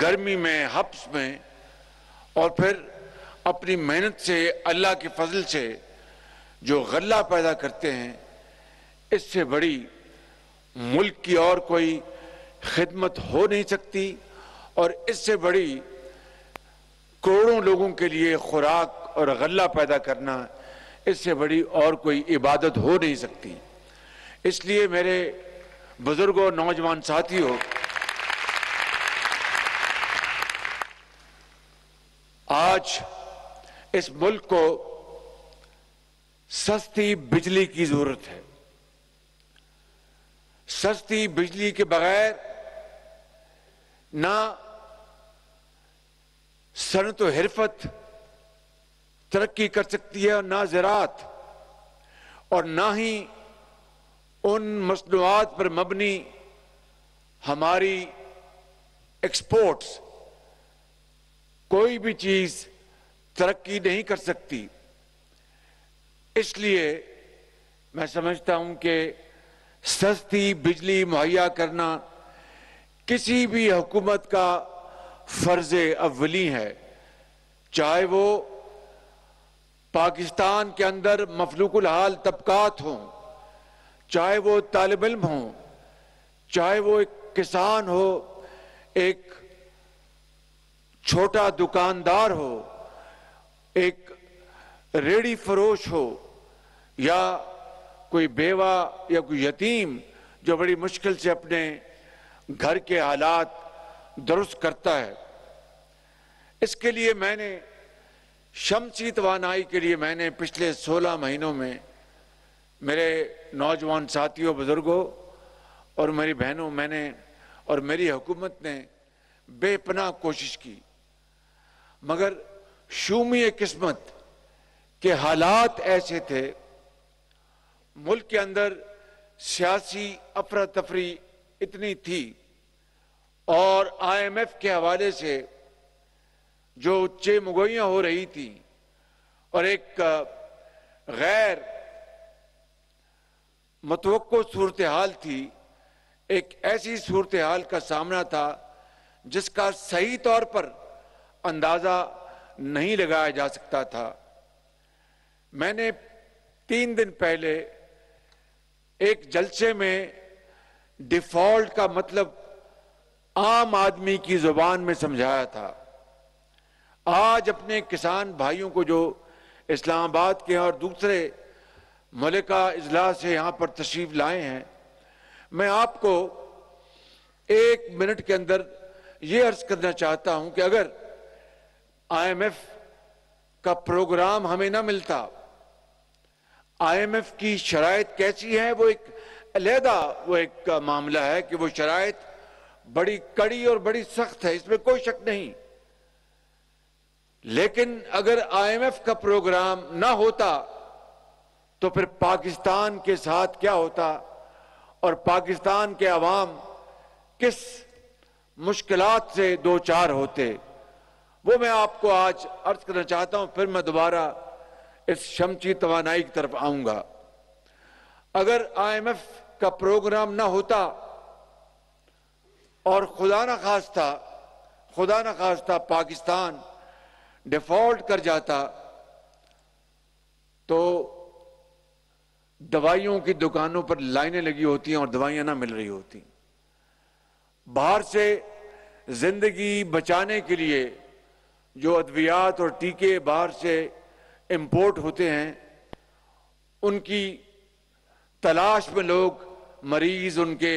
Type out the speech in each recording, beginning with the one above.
گرمی میں، حبس میں، اور پھر اپنی محنت سے، اللہ کے فضل سے جو غلہ پیدا کرتے ہیں، اس سے بڑی ملک کی اور کوئی خدمت ہو نہیں سکتی، اور اس سے بڑی کروڑوں لوگوں کے لیے خوراک اور غلہ پیدا کرنا، اس سے بڑی اور کوئی عبادت ہو نہیں سکتی۔ اس لیے میرے بزرگوں، نوجوان ساتھیوں، آج اس ملک کو سستی بجلی کی ضرورت ہے۔ سستی بجلی کے بغیر نہ صنعت و حرفت ترقی کر سکتی ہے، اور نہ زراعت، اور نہ ہی ان مصنوعات پر مبنی ہماری ایکسپورٹس، کوئی بھی چیز ترقی نہیں کر سکتی۔ اس لیے میں سمجھتا ہوں کہ سستی بجلی مہیا کرنا کسی بھی حکومت کا فرض اولی ہے، چاہے وہ پاکستان کے اندر مفلوق الحال طبقات ہوں، چاہے وہ طالب علم ہوں، چاہے وہ ایک کسان ہو، ایک چھوٹا دکاندار ہو، ایک ریڑھی فروش ہو، یا کوئی بیوہ یا کوئی یتیم جو بڑی مشکل سے اپنے گھر کے حالات درست کرتا ہے۔ اس کے لیے میں نے شمسی توانائی کے لیے میں نے پچھلے 16 مہینوں میں میرے نوجوان ساتھیوں، بزرگوں اور میری بہنوں، میں نے اور میری حکومت نے بے پناہ کوشش کی، مگر شومی قسمت کے حالات ایسے تھے، ملک کے اندر سیاسی افراتفری اتنی تھی، اور آئی ایم ایف کے حوالے سے جو اچے مگوئیاں ہو رہی تھی، اور ایک غیر متوقع صورتحال تھی، ایک ایسی صورتحال کا سامنا تھا جس کا صحیح طور پر اندازہ نہیں لگایا جا سکتا تھا۔ میں نے 3 دن پہلے ایک جلسے میں ڈیفالٹ کا مطلب عام آدمی کی زبان میں سمجھایا تھا۔ آج اپنے کسان بھائیوں کو جو اسلام آباد کے اور دوسرے ملکہ اضلاع سے یہاں پر تشریف لائے ہیں، میں آپ کو 1 منٹ کے اندر یہ عرض کرنا چاہتا ہوں کہ اگر آئی ایم ایف کا پروگرام ہمیں نہ ملتا، آئی ایم ایف کی شرائط کیسی ہے وہ ایک علیحدہ ایک معاملہ ہے کہ وہ شرائط بڑی کڑی اور بڑی سخت ہے، اس میں کوئی شک نہیں، لیکن اگر آئی ایم ایف کا پروگرام نہ ہوتا تو پھر پاکستان کے ساتھ کیا ہوتا، اور پاکستان کے عوام کس مشکلات سے دوچار ہوتے، وہ میں آپ کو آج عرض کرنا چاہتا ہوں۔ پھر میں دوبارہ اس شمسی توانائی کی طرف آؤں گا۔ اگر آئی ایم ایف کا پروگرام نہ ہوتا اور خدا نہ خواستہ پاکستان ڈیفالٹ کر جاتا، تو دوائیوں کی دکانوں پر لائنیں لگی ہوتی ہیں اور دوائیاں نہ مل رہی ہوتی۔ باہر سے زندگی بچانے کے لیے جو ادویات اور ٹیکے باہر سے امپورٹ ہوتے ہیں، ان کی تلاش میں لوگ، مریض، ان کے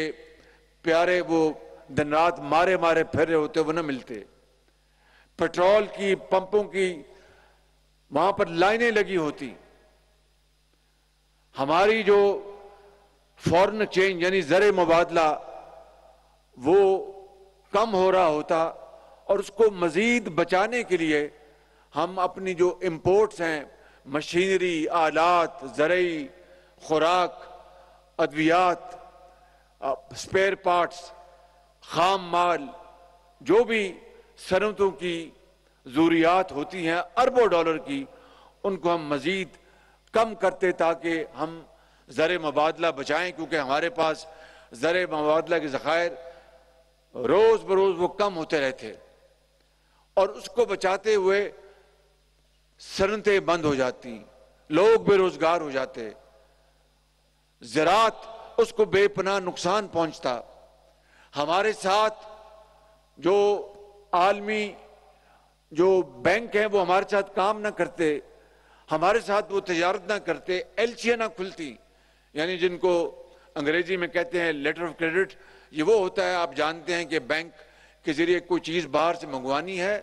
پیارے، وہ دن رات مارے پھر رہے ہوتے، وہ نہ ملتے۔ پیٹرول کی پمپوں کی وہاں پر لائنیں لگی ہوتی۔ ہماری جو فورن ایکسچینج یعنی زر مبادلہ وہ کم ہو رہا ہوتا، اور اس کو مزید بچانے کے لیے ہم اپنی جو امپورٹس ہیں، مشینری، آلات، زرعی، خوراک، ادویات، سپیئر پارٹس، خام مال، جو بھی صنعتوں کی ضروریات ہوتی ہیں اربوں ڈالر کی، ان کو ہم مزید کم کرتے تاکہ ہم زر مبادلہ بچائیں، کیونکہ ہمارے پاس زر مبادلہ کے ذخائر روز بروز وہ کم ہوتے رہتے۔ اور اس کو بچاتے ہوئے صنعتیں بند ہو جاتی، لوگ بے روزگار ہو جاتے، زراعت اس کو بے پناہ نقصان پہنچتا۔ ہمارے ساتھ جو عالمی جو بینک ہیں وہ ہمارے ساتھ کام نہ کرتے، ہمارے ساتھ وہ تجارت نہ کرتے، ایلچیاں نہ کھلتی، یعنی جن کو انگریزی میں کہتے ہیں لیٹر آف کریڈٹ۔ یہ وہ ہوتا ہے، آپ جانتے ہیں کہ بینک کے ذریعے کوئی چیز باہر سے منگوانی ہے،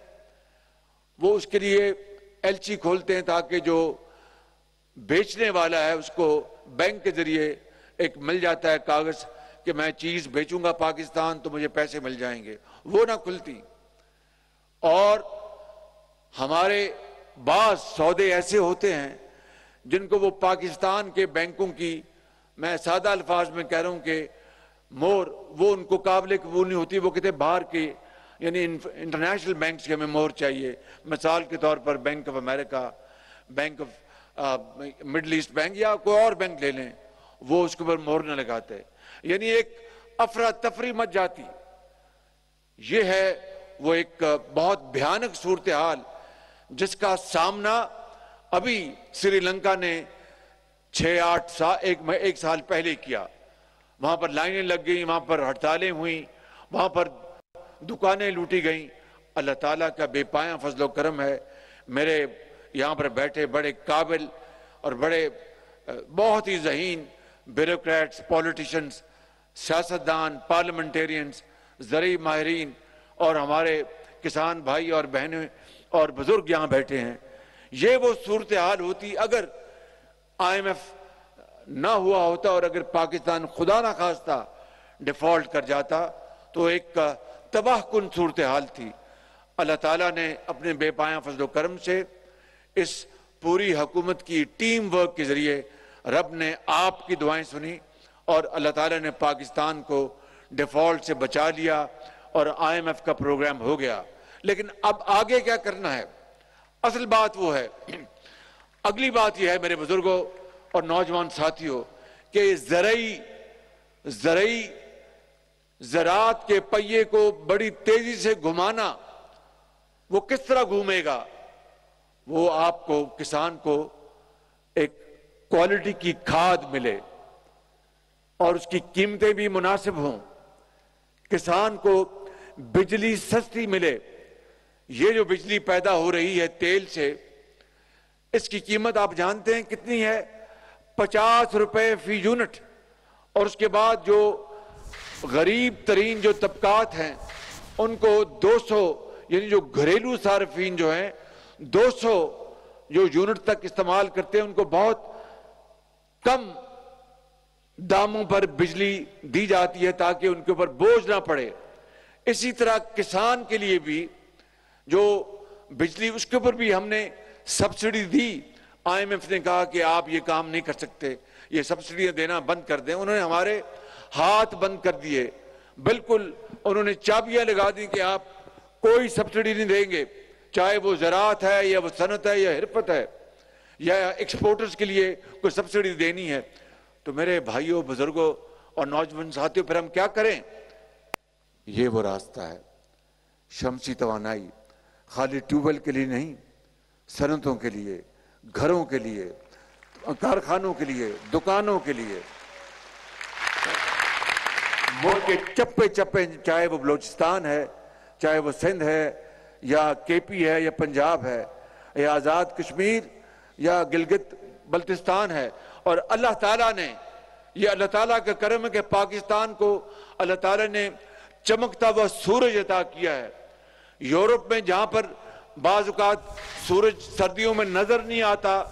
وہ اس کے لیے ایلچی کھولتے ہیں تاکہ جو بیچنے والا ہے اس کو بینک کے ذریعے ایک مل جاتا ہے کاغذ کہ میں چیز بیچوں گا پاکستان تو مجھے پیسے مل جائیں گے، وہ نہ کھلتی۔ اور ہمارے بعض سودے ایسے ہوتے ہیں جن کو وہ پاکستان کے بینکوں کی، میں سادہ الفاظ میں کہہ رہا ہوں کہ مور، وہ ان کو قابل قبول نہیں ہوتی، وہ کہتے باہر کے یعنی انٹرنیشنل بینکس کے ہمیں مور چاہیے۔ مثال کے طور پر bank of America, bank of middle east bank یا کوئی اور بینک لے لیں، وہ اس کے اوپر مور نہ لگاتے، یعنی ایک افراتفری مچ جاتی۔ یہ ہے وہ ایک بہت بھیانک صورتحال جس کا سامنا ابھی سری لنکا نے 6-8 سال ایک سال پہلے کیا۔ وہاں پر لائنیں لگ گئیں، وہاں پر ہڑتالیں ہوئیں، وہاں پر دکانیں لوٹی گئیں۔ اللہ تعالیٰ کا بے پایاں فضل و کرم ہے، میرے یہاں پر بیٹھے بڑے قابل اور بڑے بہت ہی ذہین بیوروکریٹس، پولیٹیشنز، سیاستدان، پارلیمنٹیرینز، زرعی ماہرین اور ہمارے کسان بھائی اور بہنیں اور بزرگ یہاں بیٹھے ہیں۔ یہ وہ صورتحال ہوتی اگر IMF نہ ہوا ہوتا اور اگر پاکستان خدا نہ خواستہ ڈیفالٹ کر جاتا تو ایک تباہ کن صورتحال تھی۔ اللہ تعالیٰ نے اپنے بے پایاں فضل و کرم سے اس پوری حکومت کی ٹیم ورک کے ذریعے رب نے آپ کی دعائیں سنی اور اللہ تعالیٰ نے پاکستان کو ڈیفالٹ سے بچا لیا اور IMF کا پروگرام ہو گیا۔ لیکن اب آگے کیا کرنا ہے؟ اصل بات وہ ہے، اگلی بات یہ ہے میرے بزرگوں اور نوجوان ساتھیوں کہ زراعت کے پہیے کو بڑی تیزی سے گھمانا، وہ کس طرح گھومے گا؟ وہ آپ کو، کسان کو ایک کوالٹی کی کھاد ملے اور اس کی قیمتیں بھی مناسب ہوں، کسان کو بجلی سستی ملے۔ یہ جو بجلی پیدا ہو رہی ہے تیل سے، اس کی قیمت آپ جانتے ہیں کتنی ہے؟ 50 روپے فی یونٹ، اور اس کے بعد جو غریب ترین جو طبقات ہیں ان کو 200، یعنی جو گھریلو صارفین جو ہیں 200 جو یونٹ تک استعمال کرتے ہیں ان کو بہت کم داموں پر بجلی دی جاتی ہے تاکہ ان کے اوپر بوجھ نہ پڑے۔ اسی طرح کسان کے لیے بھی جو بجلی، اس کے اوپر بھی ہم نے سبسڈی دی۔ IMF نے کہا کہ آپ یہ کام نہیں کر سکتے، یہ سبسڈیاں دینا بند کر دیں۔ انہوں نے ہمارے ہاتھ بند کر دیے، بالکل انہوں نے چابیاں لگا دی کہ آپ کوئی سبسڈی نہیں دیں گے، چاہے وہ زراعت ہے یا وہ صنعت ہے یا حرفت ہے یا ایکسپورٹرز کے لیے کوئی سبسڈی دینی ہے۔ تو میرے بھائیوں، بزرگوں اور نوجوان ساتھیوں، پھر ہم کیا کریں؟ یہ وہ راستہ ہے، شمسی توانائی خالی ٹیوب ویل کے لیے نہیں، صنعتوں کے لیے، گھروں کے لیے، کارخانوں کے لیے، دکانوں کے لیے، ملک کے چپے چپے، چاہے وہ بلوچستان ہے، چاہے وہ سندھ ہے یا KP ہے یا پنجاب ہے یا آزاد کشمیر یا گلگت بلتستان ہے۔ اور اللہ تعالیٰ نے، یہ اللہ تعالیٰ کا کرم ہے کہ پاکستان کو اللہ تعالیٰ نے چمکتا ہوا سورج عطا کیا ہے۔ یورپ میں جہاں پر بعض اوقات سورج سردیوں میں نظر نہیں آتا،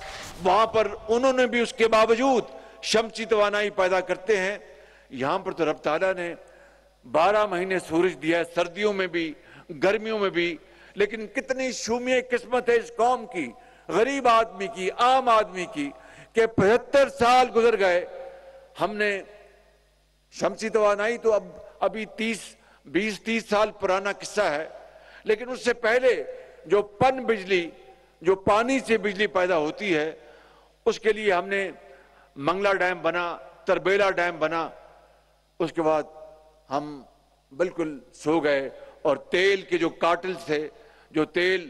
وہاں پر انہوں نے بھی اس کے باوجود شمسی توانائی پیدا کرتے ہیں۔ یہاں پر تو رب تعالیٰ نے 12 مہینے سورج دیا ہے، سردیوں میں بھی گرمیوں میں بھی۔ لیکن کتنی شومیہ قسمت ہے اس قوم کی، غریب آدمی کی، عام آدمی کی، کہ 75 سال گزر گئے، ہم نے شمسی توانائی تو ابھی 20-30 سال پرانا قصہ ہے، لیکن اس سے پہلے جو پن بجلی، جو پانی سے بجلی پیدا ہوتی ہے، اس کے لیے ہم نے منگلا ڈیم بنا، تربیلا ڈیم بنا، اس کے بعد ہم بالکل سو گئے اور تیل کے جو کارٹلز تھے جو تیل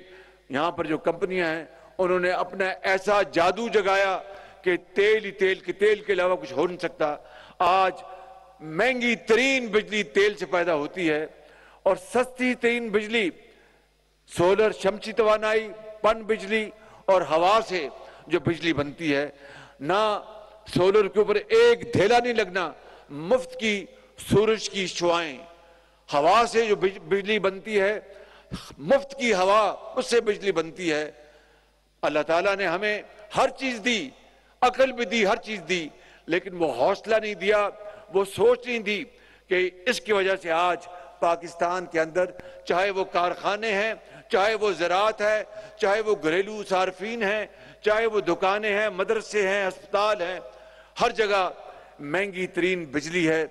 یہاں پر جو کمپنیاں ہیں انہوں نے اپنا ایسا جادو جگایا کہ تیل ہی تیل کے علاوہ کچھ ہو نہیں سکتا. آج مہنگی ترین بجلی تیل سے پیدا ہوتی ہے اور سستی ترین بجلی سولر شمسی توانائی پن بجلی اور ہوا سے جو بجلی بنتی ہے. نہ سولر کے اوپر ایک دھیلا نہیں لگنا, مفت کی سورج کی شعائیں, ہوا سے جو بجلی بنتی ہے, مفت کی ہوا اس سے بجلی بنتی ہے. اللہ تعالیٰ نے ہمیں ہر چیز دی, عقل بھی دی, ہر چیز دی, لیکن وہ حوصلہ نہیں دیا, وہ سوچ نہیں دی کہ اس کی وجہ سے آج پاکستان کے اندر چاہے وہ کارخانے ہیں, چاہے وہ زراعت ہے, چاہے وہ گھریلو صارفین ہیں, چاہے وہ دکانیں ہیں, مدرسے ہیں, ہسپتال ہیں, ہر جگہ مہنگی ترین بجلی ہے.